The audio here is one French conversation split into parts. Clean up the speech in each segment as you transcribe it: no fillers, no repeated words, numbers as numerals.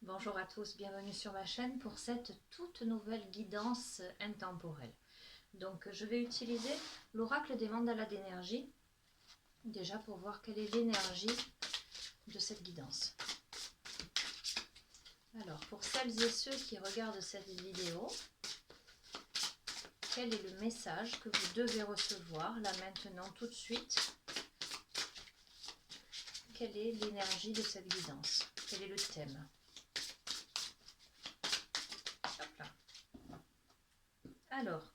Bonjour à tous, bienvenue sur ma chaîne pour cette toute nouvelle guidance intemporelle. Donc je vais utiliser l'oracle des mandalas d'énergie, déjà pour voir quelle est l'énergie de cette guidance. Alors pour celles et ceux qui regardent cette vidéo, quel est le message que vous devez recevoir là maintenant tout de suite? Quelle est l'énergie de cette guidance? Quel est le thème? Hop là. Alors,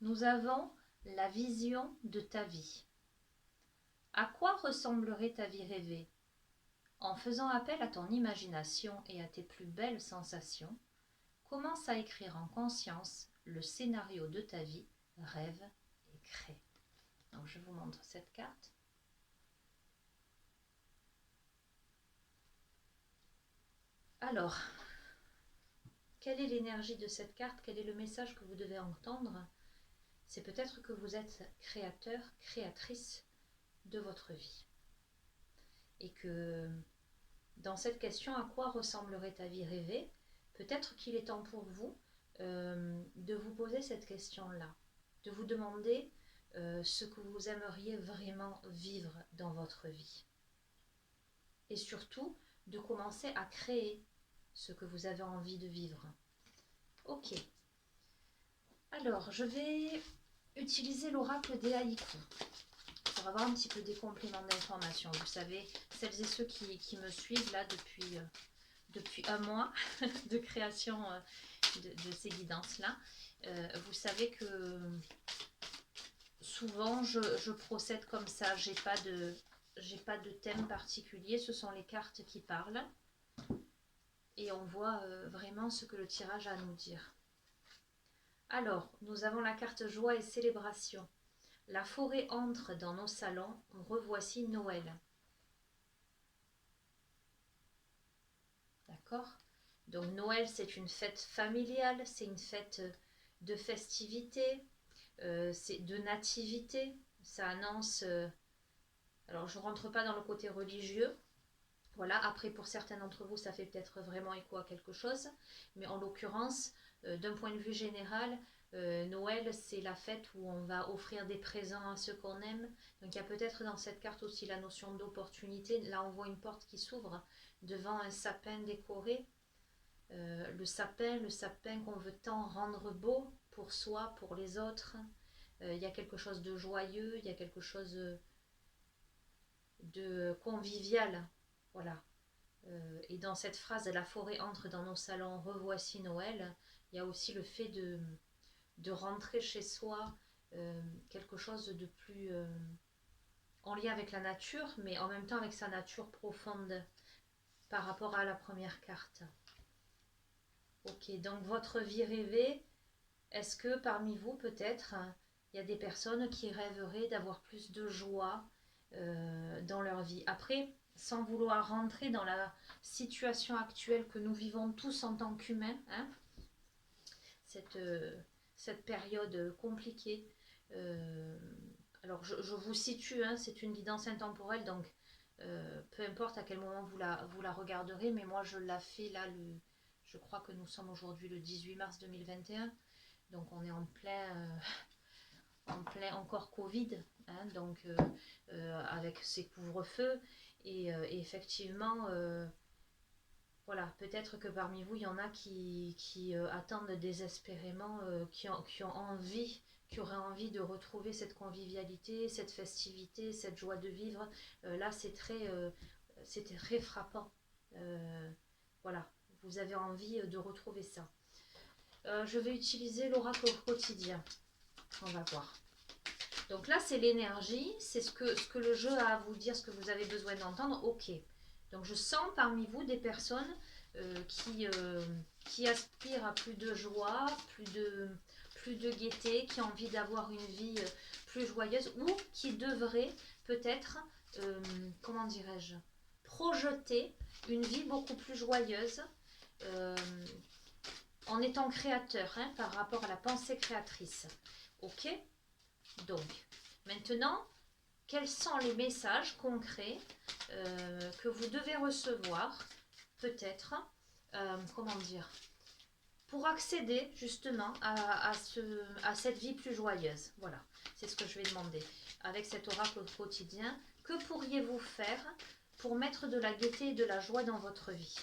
nous avons la vision de ta vie. À quoi ressemblerait ta vie rêvée? En faisant appel à ton imagination et à tes plus belles sensations, commence à écrire en conscience le scénario de ta vie, rêve et crée. Donc je vous montre cette carte. Alors, quelle est l'énergie de cette carte? Quel est le message que vous devez entendre? C'est peut-être que vous êtes créateur, créatrice de votre vie. Et que dans cette question, à quoi ressemblerait ta vie rêvée? Peut-être qu'il est temps pour vous de vous poser cette question-là, de vous demander ce que vous aimeriez vraiment vivre dans votre vie. Et surtout, de commencer à créer ce que vous avez envie de vivre. Ok. Alors, je vais utiliser l'oracle des haïkus pour avoir un petit peu des compléments d'information. Vous savez, celles et ceux qui me suivent là depuis un mois de création de ces guidances-là, vous savez que souvent je procède comme ça. J'ai pas de thème particulier, ce sont les cartes qui parlent et on voit vraiment ce que le tirage a à nous dire. Alors, nous avons la carte joie et célébration. La forêt entre dans nos salons, revoici Noël. D'accord? Donc Noël, c'est une fête familiale, c'est une fête de festivité, c'est de nativité. Ça annonce... alors je ne rentre pas dans le côté religieux. Voilà, après pour certains d'entre vous, ça fait peut-être vraiment écho à quelque chose. Mais en l'occurrence, d'un point de vue général, Noël, c'est la fête où on va offrir des présents à ceux qu'on aime. Donc il y a peut-être dans cette carte aussi la notion d'opportunité. Là, on voit une porte qui s'ouvre devant un sapin décoré. Le sapin qu'on veut tant rendre beau pour soi, pour les autres. Il y a quelque chose de joyeux, il y a quelque chose de convivial. Voilà. Et dans cette phrase, la forêt entre dans nos salons, revoici Noël, il y a aussi le fait de rentrer chez soi, quelque chose de plus en lien avec la nature, mais en même temps avec sa nature profonde par rapport à la première carte. Ok, donc votre vie rêvée, est-ce que parmi vous peut-être, il y a des personnes qui rêveraient d'avoir plus de joie dans leur vie? Après, sans vouloir rentrer dans la situation actuelle que nous vivons tous en tant qu'humains, hein, cette période compliquée. Alors je vous situe, hein, c'est une guidance intemporelle, donc peu importe à quel moment vous la regarderez, mais moi je la fais là, je crois que nous sommes aujourd'hui le 18 mars 2021, donc on est en plein encore Covid, hein, donc avec ces couvre-feux, et effectivement, voilà, peut-être que parmi vous, il y en a qui attendent désespérément, qui ont envie, qui auraient envie de retrouver cette convivialité, cette festivité, cette joie de vivre. Là, c'était très frappant. Voilà, vous avez envie de retrouver ça. Je vais utiliser l'oracle au quotidien. On va voir. Donc là, c'est l'énergie, c'est ce que le jeu a à vous dire, ce que vous avez besoin d'entendre. Ok. Donc je sens parmi vous des personnes qui aspirent à plus de joie, plus de gaieté, qui ont envie d'avoir une vie plus joyeuse ou qui devraient peut-être, comment dirais-je, projeter une vie beaucoup plus joyeuse en étant créateur, hein, par rapport à la pensée créatrice. Ok? Donc, maintenant, quels sont les messages concrets que vous devez recevoir, peut-être, comment dire, pour accéder justement à cette vie plus joyeuse. Voilà, c'est ce que je vais demander. Avec cet oracle au quotidien, que pourriez-vous faire pour mettre de la gaieté et de la joie dans votre vie?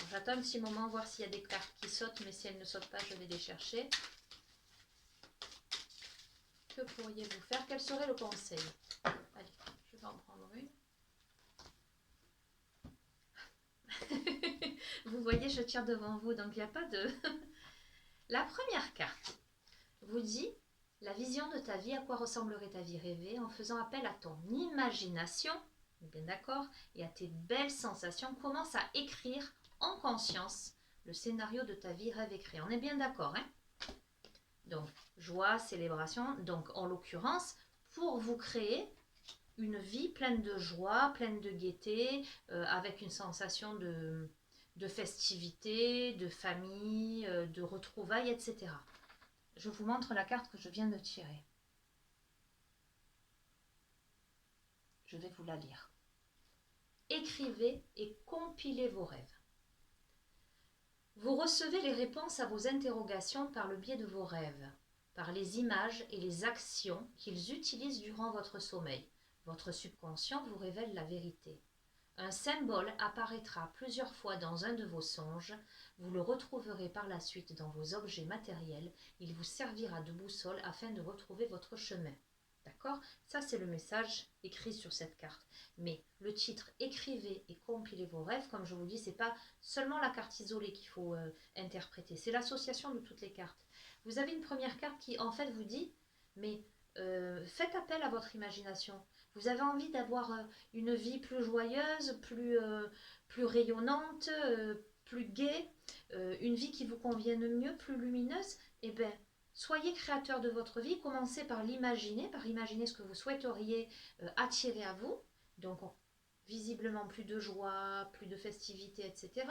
J'attends un petit moment, voir s'il y a des cartes qui sautent, mais si elles ne sautent pas, je vais les chercher. Que pourriez-vous faire? Quel serait le conseil? Allez, je vais en prendre une. Vous voyez, je tire devant vous, donc il n'y a pas de... La première carte vous dit la vision de ta vie, à quoi ressemblerait ta vie rêvée, en faisant appel à ton imagination, bien d'accord, et à tes belles sensations. Commence à écrire en conscience le scénario de ta vie rêve écrit. On est bien d'accord, hein? Donc, joie, célébration. Donc, en l'occurrence, pour vous créer une vie pleine de joie, pleine de gaieté, avec une sensation de festivité, de famille, de retrouvailles, etc. Je vous montre la carte que je viens de tirer. Je vais vous la lire. Écrivez et compilez vos rêves. Vous recevez les réponses à vos interrogations par le biais de vos rêves, par les images et les actions qu'ils utilisent durant votre sommeil. Votre subconscient vous révèle la vérité. Un symbole apparaîtra plusieurs fois dans un de vos songes. Vous le retrouverez par la suite dans vos objets matériels. Il vous servira de boussole afin de retrouver votre chemin. D'accord? Ça, c'est le message écrit sur cette carte. Mais le titre « Écrivez et compilez vos rêves », comme je vous dis, ce n'est pas seulement la carte isolée qu'il faut interpréter. C'est l'association de toutes les cartes. Vous avez une première carte qui, en fait, vous dit « Mais faites appel à votre imagination. Vous avez envie d'avoir une vie plus joyeuse, plus rayonnante, plus gaie, une vie qui vous convienne mieux, plus lumineuse. Eh bien, soyez créateur de votre vie. Commencez par l'imaginer, par imaginer ce que vous souhaiteriez attirer à vous. Donc, visiblement, plus de joie, plus de festivité, etc.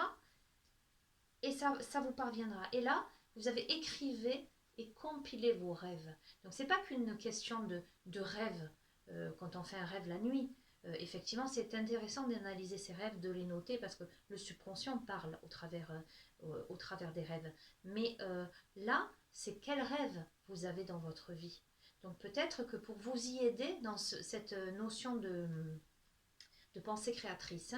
Et ça vous parviendra. Et là, vous avez écrivez et compilez vos rêves. Donc, ce n'est pas qu'une question de rêve. Quand on fait un rêve la nuit, effectivement, c'est intéressant d'analyser ses rêves, de les noter, parce que le subconscient parle au travers des rêves. Mais là, c'est quel rêve vous avez dans votre vie. Donc peut-être que pour vous y aider dans cette notion de pensée créatrice,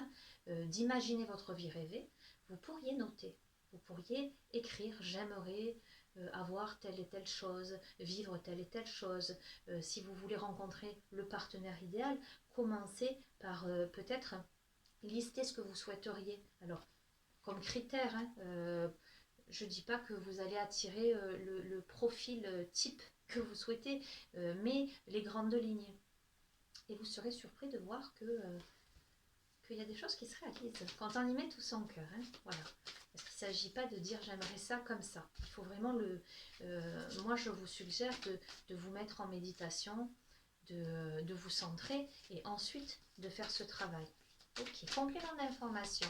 d'imaginer votre vie rêvée, vous pourriez noter, vous pourriez écrire « j'aimerais avoir telle et telle chose, vivre telle et telle chose. Si vous voulez rencontrer le partenaire idéal, commencez par peut-être lister ce que vous souhaiteriez. Alors, comme critère, hein, je ne dis pas que vous allez attirer le profil type que vous souhaitez, mais les grandes lignes. Et vous serez surpris de voir qu'il y a des choses qui se réalisent quand on y met tout son cœur. Hein, voilà. Parce qu'il ne s'agit pas de dire j'aimerais ça comme ça. Il faut vraiment moi, je vous suggère de vous mettre en méditation, de vous centrer et ensuite de faire ce travail. Ok, complément d'information.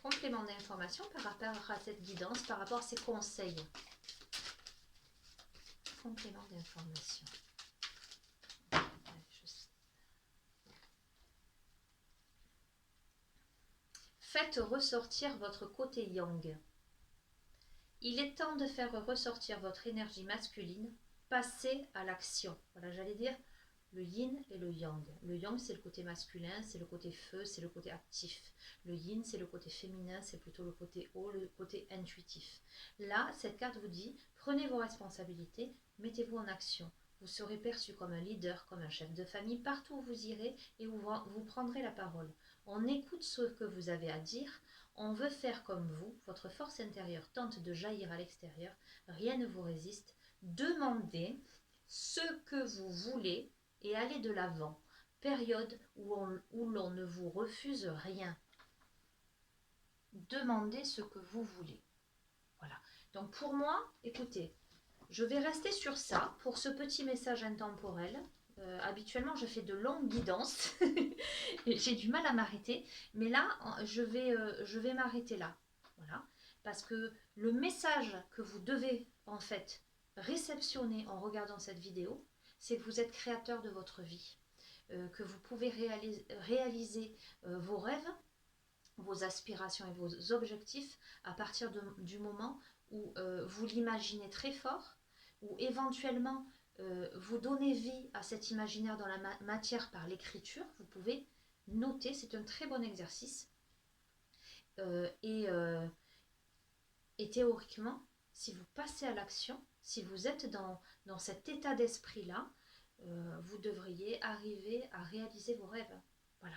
Complément d'information par rapport à cette guidance, par rapport à ces conseils. Complément d'information. Faites ressortir votre côté yang. Il est temps de faire ressortir votre énergie masculine. Passez à l'action. Voilà, j'allais dire le yin et le yang. Le yang, c'est le côté masculin, c'est le côté feu, c'est le côté actif. Le yin, c'est le côté féminin, c'est plutôt le côté haut, le côté intuitif. Là, cette carte vous dit, prenez vos responsabilités, mettez-vous en action. Vous serez perçu comme un leader, comme un chef de famille, partout où vous irez et où vous prendrez la parole. On écoute ce que vous avez à dire, on veut faire comme vous, votre force intérieure tente de jaillir à l'extérieur, rien ne vous résiste. Demandez ce que vous voulez et allez de l'avant. Période où l'on ne vous refuse rien. Demandez ce que vous voulez. Voilà. Donc pour moi, écoutez, je vais rester sur ça pour ce petit message intemporel. Habituellement, je fais de longues guidances. J'ai du mal à m'arrêter. Mais là, je vais m'arrêter là. Voilà. Parce que le message que vous devez, en fait, réceptionnez en regardant cette vidéo, c'est que vous êtes créateur de votre vie, que vous pouvez réaliser vos rêves, vos aspirations et vos objectifs à partir du moment où vous l'imaginez très fort, ou éventuellement vous donnez vie à cet imaginaire dans la matière par l'écriture. Vous pouvez noter, c'est un très bon exercice. Et théoriquement, si vous passez à l'action, si vous êtes dans cet état d'esprit-là, vous devriez arriver à réaliser vos rêves. Voilà.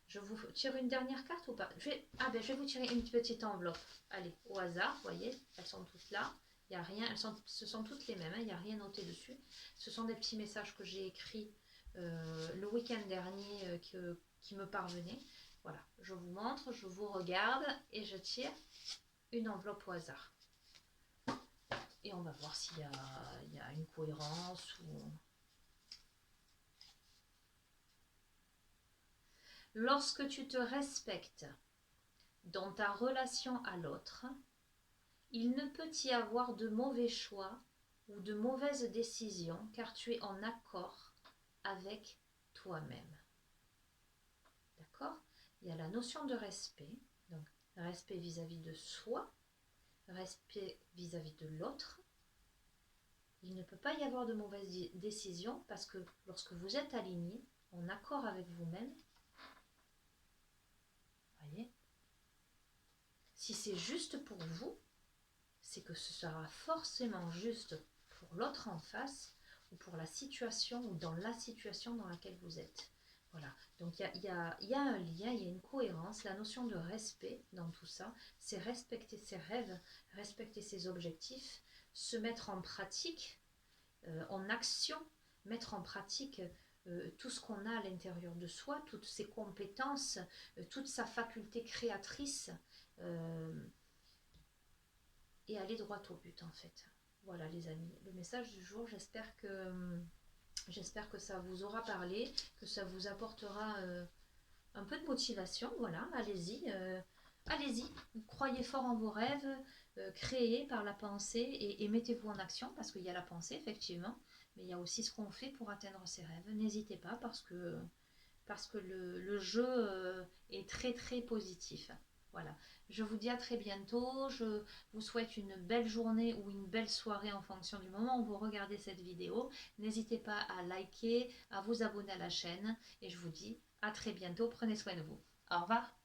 Je vous tire une dernière carte ou pas? Je vais vous tirer une petite enveloppe. Allez, au hasard, vous voyez, elles sont toutes là. Il n'y a rien, ce sont toutes les mêmes, hein, il n'y a rien noté dessus. Ce sont des petits messages que j'ai écrits le week-end dernier qui me parvenaient. Voilà, je vous montre, je vous regarde et je tire une enveloppe au hasard. Et on va voir s'il y a une cohérence ou... Lorsque tu te respectes dans ta relation à l'autre, il ne peut y avoir de mauvais choix ou de mauvaises décisions car tu es en accord avec toi-même. D'accord? Il y a la notion de respect, donc respect vis-à-vis de soi, respect vis-à-vis de l'autre. Il ne peut pas y avoir de mauvaises décisions parce que lorsque vous êtes aligné, en accord avec vous-même, voyez, si c'est juste pour vous, c'est que ce sera forcément juste pour l'autre en face ou pour la situation ou dans la situation dans laquelle vous êtes. Voilà, donc il y a un lien, il y a une cohérence, la notion de respect dans tout ça, c'est respecter ses rêves, respecter ses objectifs, se mettre en pratique, en action, mettre en pratique tout ce qu'on a à l'intérieur de soi, toutes ses compétences, toute sa faculté créatrice, et aller droit au but en fait. Voilà les amis, le message du jour, j'espère que ça vous aura parlé, que ça vous apportera un peu de motivation. Voilà, allez-y, allez-y, croyez fort en vos rêves, créez par la pensée et mettez-vous en action parce qu'il y a la pensée effectivement, mais il y a aussi ce qu'on fait pour atteindre ses rêves. N'hésitez pas parce que le jeu est très très positif. Voilà, je vous dis à très bientôt, je vous souhaite une belle journée ou une belle soirée en fonction du moment où vous regardez cette vidéo. N'hésitez pas à liker, à vous abonner à la chaîne et je vous dis à très bientôt, prenez soin de vous. Au revoir.